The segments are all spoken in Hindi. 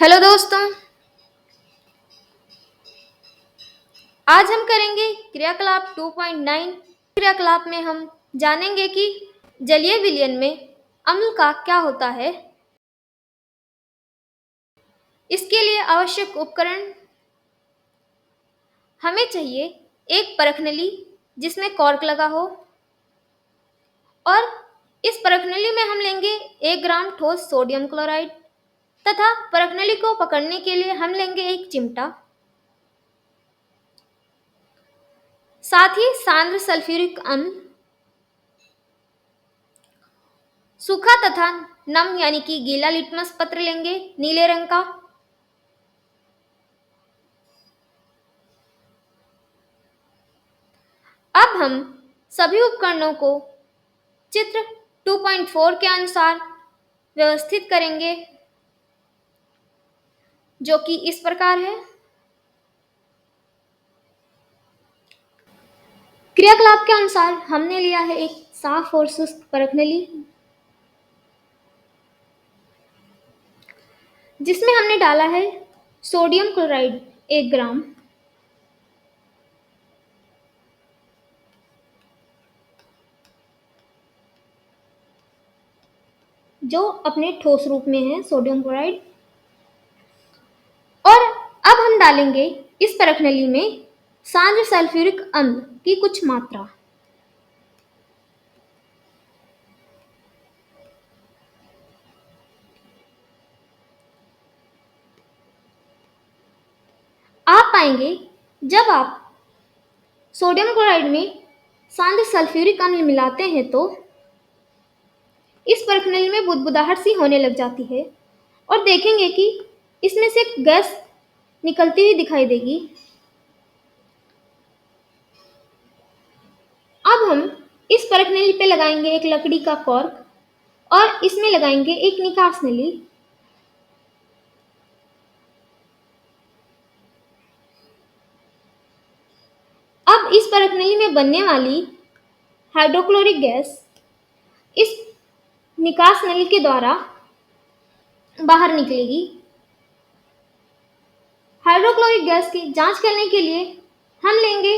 हेलो दोस्तों। आज हम करेंगे क्रियाकलाप 2.9। क्रियाकलाप में हम जानेंगे कि जलीय विलयन में अम्ल का क्या होता है। इसके लिए आवश्यक उपकरण हमें चाहिए एक परखनली जिसमें कॉर्क लगा हो, और इस परखनली में हम लेंगे 1 ग्राम ठोस सोडियम क्लोराइड तथा परखनली को पकड़ने के लिए हम लेंगे एक चिमटा, साथ ही सांद्र सल्फ्यूरिक अम्ल, सूखा तथा नम यानी कि गीला लिटमस पत्र लेंगे नीले रंग का। अब हम सभी उपकरणों को चित्र 2.4 के अनुसार व्यवस्थित करेंगे, जो कि इस प्रकार है। क्रियाकलाप के अनुसार हमने लिया है एक साफ और शुष्क परखनली, जिसमें हमने डाला है सोडियम क्लोराइड 1 ग्राम, जो अपने ठोस रूप में है सोडियम क्लोराइड। और अब हम डालेंगे इस परखनली में सांद्र सल्फ्यूरिक अम्ल की कुछ मात्रा। आप पाएंगे जब आप सोडियम क्लोराइड में सांद्र सल्फ्यूरिक अम्ल मिलाते हैं तो इस परखनली में बुदबुदाहट सी होने लग जाती है, और देखेंगे कि इसमें से गैस निकलती हुई दिखाई देगी। अब हम इस परखनली पे लगाएंगे एक लकड़ी का कॉर्क और इसमें लगाएंगे एक निकास नली। अब इस परखनली में बनने वाली हाइड्रोक्लोरिक गैस इस निकास नली के द्वारा बाहर निकलेगी। हाइड्रोक्लोरिक गैस की जांच करने के लिए हम लेंगे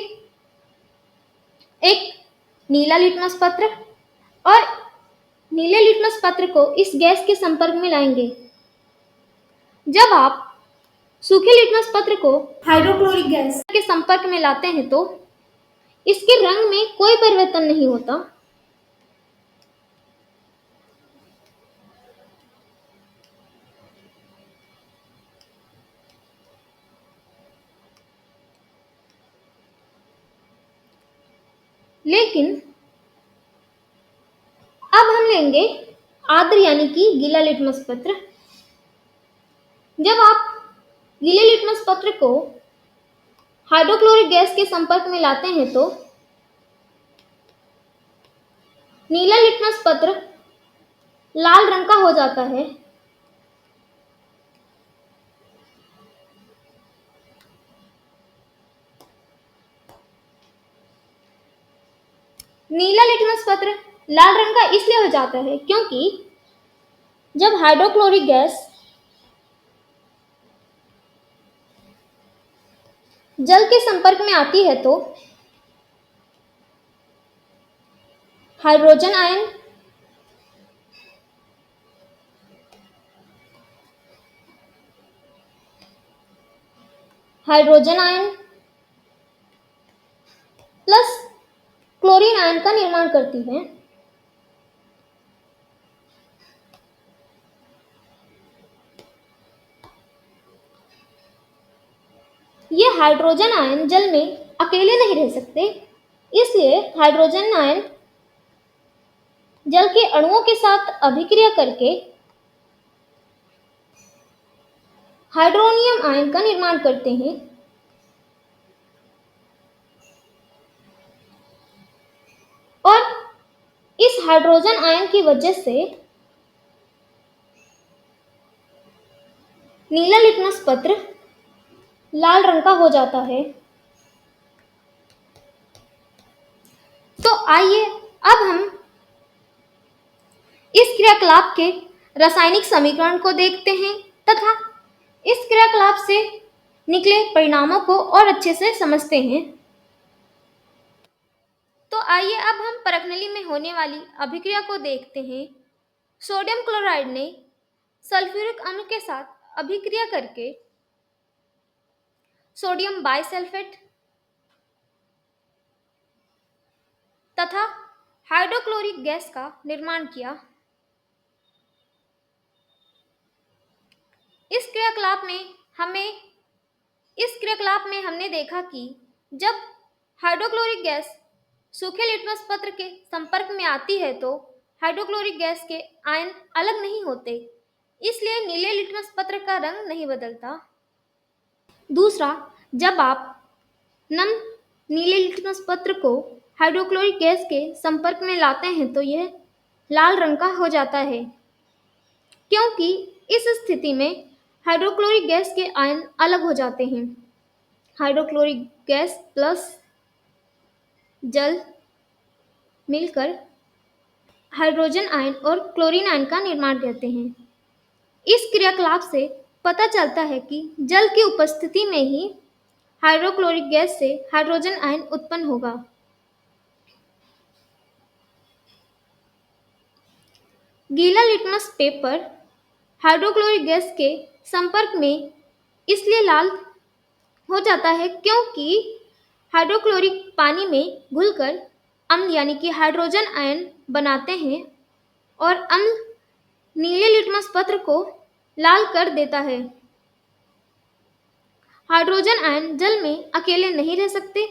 एक नीला लिटमस पत्र और नीले लिटमस पत्र को इस गैस के संपर्क में लाएंगे। जब आप सूखे लिटमस पत्र को हाइड्रोक्लोरिक गैस के संपर्क में लाते हैं तो इसके रंग में कोई परिवर्तन नहीं होता। लेकिन अब हम लेंगे आर्द्र यानी कि गीला लिटमस पत्र। जब आप गीले लिटमस पत्र को हाइड्रोक्लोरिक गैस के संपर्क में लाते हैं तो नीला लिटमस पत्र लाल रंग का हो जाता है। नीला लिटमस पत्र लाल रंग का इसलिए हो जाता है क्योंकि जब हाइड्रोक्लोरिक गैस जल के संपर्क में आती है तो hydrogen ion plus chlorine ion का निर्माण करती है। ये हाइड्रोजन आयन जल में अकेले नहीं रह सकते, इसलिए हाइड्रोजन आयन जल के अणुओं के साथ अभिक्रिया करके हाइड्रोनियम आयन का निर्माण करते हैं। और इस हाइड्रोजन आयन की वजह से नीला लिटमस पत्र लाल रंग का हो जाता है। तो आइए अब हम इस क्रियाकलाप के रासायनिक समीकरण को देखते हैं तथा से निकले परिणामों को और अच्छे से समझते हैं। तो आइए अब हम परखनली में होने वाली अभिक्रिया को देखते हैं। सोडियम क्लोराइड ने सल्फ्यूरिक अम्ल के साथ अभिक्रिया करके सोडियम बाइसल्फेट तथा हाइड्रोक्लोरिक गैस का निर्माण किया। इस क्रियाकलाप में हमने देखा कि जब हाइड्रोक्लोरिक गैस सूखे लिटमस पत्र के संपर्क में आती है तो हाइड्रोक्लोरिक गैस के आयन अलग नहीं होते, इसलिए नीले लिटमस पत्र का रंग नहीं बदलता। दूसरा, जब आप नम नीले लिटमस पत्र को हाइड्रोक्लोरिक गैस के संपर्क में लाते हैं तो यह लाल रंग का हो जाता है, क्योंकि इस स्थिति में हाइड्रोक्लोरिक गैस के आयन अलग हो जाते हैं। हाइड्रोक्लोरिक गैस प्लस जल मिलकर हाइड्रोजन आयन और क्लोरीन आयन का निर्माण करते हैं। इस क्रियाकलाप से पता चलता है कि जल की उपस्थिति में ही हाइड्रोक्लोरिक गैस से हाइड्रोजन आयन उत्पन्न होगा। गीला लिटमस पेपर हाइड्रोक्लोरिक गैस के संपर्क में इसलिए लाल हो जाता है क्योंकि हाइड्रोक्लोरिक पानी में घुलकर अम्ल यानी कि हाइड्रोजन आयन बनाते हैं और अम्ल नीले लिटमस पत्र को लाल कर देता है। हाइड्रोजन आयन जल में अकेले नहीं रह सकते,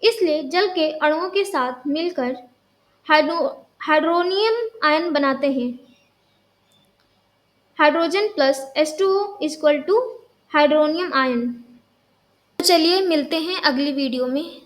इसलिए जल के अणुओं के साथ मिलकर हाइड्रोनियम आयन बनाते हैं। Hydrogen plus H2O equal to hydronium ion. तो चलिए मिलते हैं अगली वीडियो में।